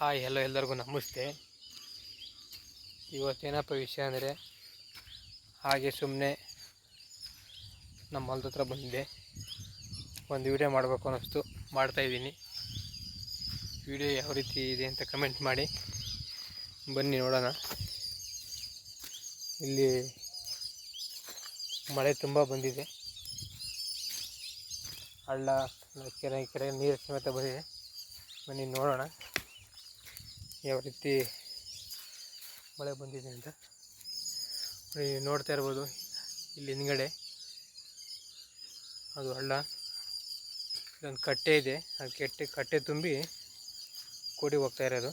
Hi hello ಎಲ್ಲರಿಗೂ ನಮಸ್ತೆ. ಇವತ್ತೇನಪ್ಪ ವಿಷಯ ಅಂದರೆ, ಹಾಗೆ ಸುಮ್ಮನೆ ನಮ್ಮ ಹೊಲದ ಹತ್ರ ಬಂದಿದ್ದೆ. ಒಂದು ವಿಡಿಯೋ ಮಾಡಬೇಕು ಅನ್ನಿಸ್ತು, ಮಾಡ್ತಾಯಿದ್ದೀನಿ. ವಿಡಿಯೋ ಯಾವ ರೀತಿ ಇದೆ ಅಂತ ಕಮೆಂಟ್ ಮಾಡಿ. ಬನ್ನಿ ನೋಡೋಣ. ಇಲ್ಲಿ ಮಳೆ ತುಂಬ ಬಂದಿದೆ. ಹಳ್ಳ ಕೆರೆ ನೀರು ಸಮೇತ ಬಂದಿದೆ. ಬನ್ನಿ ನೋಡೋಣ ಯಾವ ರೀತಿ ಮಳೆ ಬಂದಿದೆ ಅಂತ. ನೋಡ್ತಾ ಇರ್ಬೋದು, ಇಲ್ಲಿ ಹಿಂದ್ಗಡೆ ಅದು ಹಳ್ಳ, ಇಲ್ಲೊಂದು ಕಟ್ಟೆ ಇದೆ. ಅದು ಕಟ್ಟೆ ತುಂಬಿ ಕೂಡಿ ಹೋಗ್ತಾ ಇರೋದು.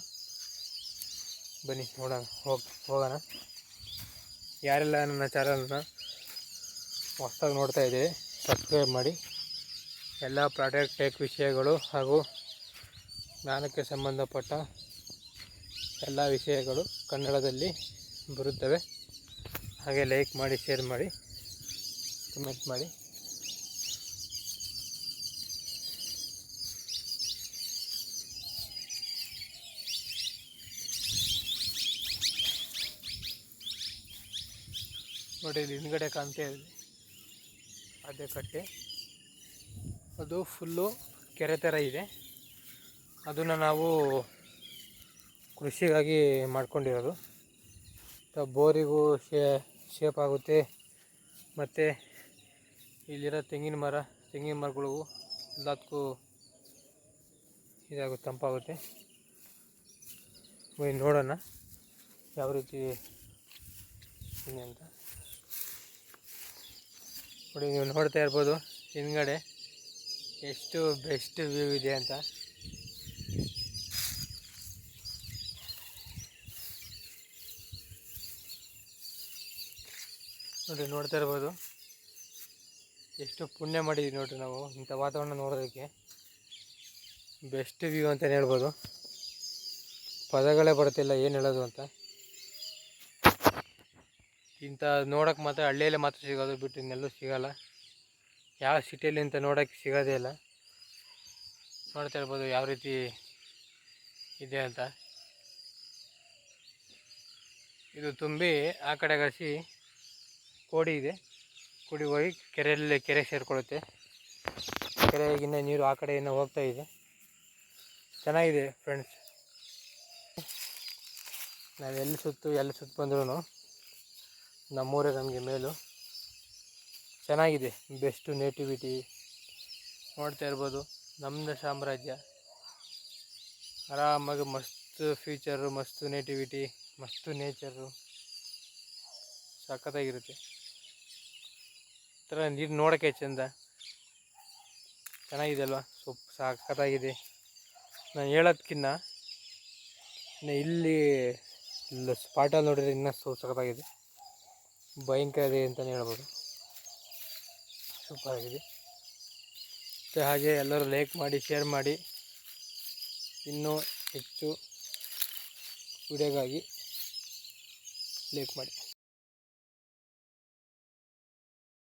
ಬನ್ನಿ ನೋಡೋಣ, ಹೋಗೋಣ. ಯಾರೆಲ್ಲ ನನ್ನ ಚಾನಲ್ನ ಹೊಸದಾಗಿ ನೋಡ್ತಾ ಇದ್ದೀರಿ, ಸಬ್ಸ್ಕ್ರೈಬ್ ಮಾಡಿ. ಎಲ್ಲ ಪ್ರಾಡಕ್ಟ್ ಟೆಕ್ ವಿಷಯಗಳು ಹಾಗೂ ಜ್ಞಾನಕ್ಕೆ ಸಂಬಂಧಪಟ್ಟ ಎಲ್ಲ ವಿಷಯಗಳು ಕನ್ನಡದಲ್ಲಿ ಬರುತ್ತವೆ. ಹಾಗೆ ಲೈಕ್ ಮಾಡಿ, ಶೇರ್ ಮಾಡಿ, ಕಮೆಂಟ್ ಮಾಡಿ. ನೋಡಿ, ಇಲ್ಲಿ ಹಿಂದ್ಗಡೆ ಕಾಣ್ತಾ ಇದೆ ಅದೇ ಕಟ್ಟೆ. ಅದು ಫುಲ್ಲು ಕೆರೆ ಥರ ಇದೆ. ಅದನ್ನು ನಾವು ಕೃಷಿಗಾಗಿ ಮಾಡ್ಕೊಂಡಿರೋದು. ಬೋರಿಗೂ ಶೇಪ್ ಆಗುತ್ತೆ, ಮತ್ತು ಇಲ್ಲಿರೋ ತೆಂಗಿನ ಮರಗಳಿಗೂ ಎಲ್ಲದಕ್ಕೂ ಇದಾಗುತ್ತೆ, ತಂಪಾಗುತ್ತೆ. ನೋಡೋಣ ಯಾವ ರೀತಿ ಇದೆ ಅಂತ. ನೋಡಿ, ನೀವು ನೋಡ್ತಾ ಇರ್ಬೋದು ಹಿಂದ್ಗಡೆ ಎಷ್ಟು ಬೆಸ್ಟ್ ವ್ಯೂ ಇದೆ ಅಂತ. ನೋಡಿ, ನೋಡ್ತಾ ಇರ್ಬೋದು ಎಷ್ಟು ಪುಣ್ಯ ಮಾಡಿದ್ವಿ ನೋಡಿರಿ ನಾವು ಇಂಥ ವಾತಾವರಣ ನೋಡೋದಕ್ಕೆ. ಬೆಸ್ಟ್ ವ್ಯೂ ಅಂತಲೇ ಹೇಳ್ಬೋದು. ಪದಗಳೇ ಬರ್ತಿಲ್ಲ ಏನು ಹೇಳೋದು ಅಂತ. ಇಂಥ ನೋಡೋಕೆ ಮಾತ್ರ ಹಳ್ಳಿಯಲ್ಲೇ ಮಾತ್ರ ಸಿಗೋದು, ಬಿಟ್ಟು ಇನ್ನೆಲ್ಲೂ ಸಿಗೋಲ್ಲ. ಯಾವ ಸಿಟಿಯಲ್ಲಿ ಇಂಥ ನೋಡೋಕ್ಕೆ ಸಿಗೋದೇ ಇಲ್ಲ. ನೋಡ್ತಾ ಇರ್ಬೋದು ಯಾವ ರೀತಿ ಇದೆ ಅಂತ. ಇದು ತುಂಬಿ ಆ ಕಡೆ ಹಸಿ ಕೋಡಿ ಇದೆ. ಕೋಡಿ ಹೋಗಿ ಕೆರೆ ಸೇರಿಕೊಳ್ಳುತ್ತೆ. ಕೆರೆಗಿನ್ನ ನೀರು ಆ ಕಡೆಯಿಂದ ಹೋಗ್ತಾ ಇದೆ. ಚೆನ್ನಾಗಿದೆ ಫ್ರೆಂಡ್ಸ್. ನಾವು ಎಲ್ಲಿ ಸುತ್ತ ಬಂದ್ರೂ ನಮ್ಮೂರೇ ನಮಗೆ ಮೇಲು. ಚೆನ್ನಾಗಿದೆ, ಬೆಸ್ಟು ನೇಟಿವಿಟಿ. ನೋಡ್ತಾ ಇರ್ಬೋದು ನಮ್ಮದು ಸಾಮ್ರಾಜ್ಯ. ಆರಾಮಾಗಿ ಮಸ್ತ್ ಫ್ಯೂಚರು, ಮಸ್ತ್ ನೇಟಿವಿಟಿ, ಮಸ್ತ್ ನೇಚರು, ಸಖತ್ತಾಗಿರುತ್ತೆ. ಥರ ನೀರು ನೋಡೋಕ್ಕೆ ಚೆಂದ, ಚೆನ್ನಾಗಿದೆ ಅಲ್ವಾ? ಸಖತ್ತಾಗಿದೆ. ನಾನು ಹೇಳೋದಕ್ಕಿಂತ ಇಲ್ಲಿ ಸ್ಪಾಟಲ್ಲಿ ನೋಡಿದ್ರೆ ಇನ್ನೂ ಸಖತ್ತಾಗಿದೆ, ಭಯಂಕರ ಇದೆ ಅಂತಲೇ ಹೇಳ್ಬೋದು. ಸೂಪರ್ ಆಗಿದೆ. ಮತ್ತು ಹಾಗೆ ಎಲ್ಲರೂ ಲೈಕ್ ಮಾಡಿ, ಶೇರ್ ಮಾಡಿ. ಇನ್ನೂ ಹೆಚ್ಚು ವಿಡಿಯೋಗಾಗಿ ಲೈಕ್ ಮಾಡಿ.